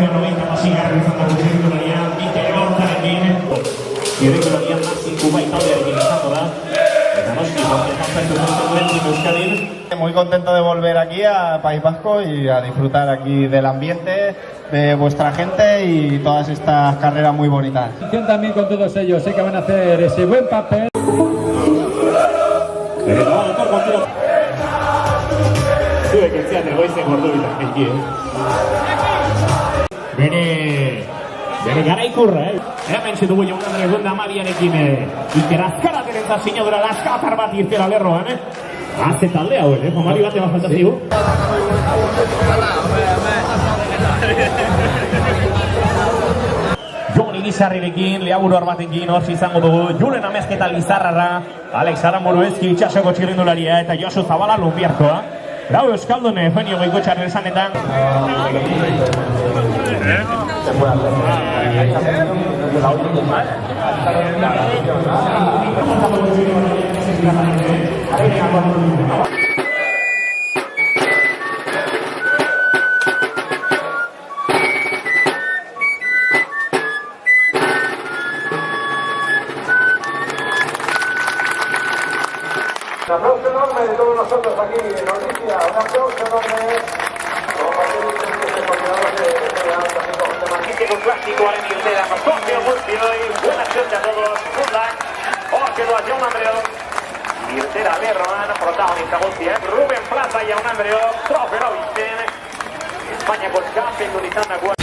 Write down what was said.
96garren izan dago txirrindularia, Mikel Hortarekin. Txirrindularia Maxi Kubai taldearekin izango da. Eta noski, Euskadin. Muy contento de volver aquí a País Vasco y a disfrutar aquí del ambiente, de vuestra gente y todas estas carreras muy bonitas. También con todos ellos, sé que van a hacer ese buen papel. Zuek ez ziat egoizek ordu bitak eki, Bere gara ikurra, Hemen dugu jaun Andre Gonda Amabianekin Iker Azkarateren eta sinadura laskatar bat irtera lerroan, Haze talde hau, Jomari bat ema falta zigu. Jon Irizarrirekin, Leaburuar batekin, hortzi izango dugu, Julen Amezketa Lizarrara, Alex Aramoroezki itxasoko txirrindularia eta Josu Zabala Lumbiarkoa. Lau Euskaldun, Eugenio Goikotxarren esanetan. Un aplauso enorme de todos nosotros aquí en Ordizia, un aplauso enorme como coordinadores de Magnífico klasikoaren irtera, Zortio guztioi, buena suerte a todos, good luck, horke doa Jaun Andreok, irtera lerroan, protagonista guztiak, Ruben Plaza Jaun Andreok, trofero bizten, Espainiako txapelduan izan dagoen.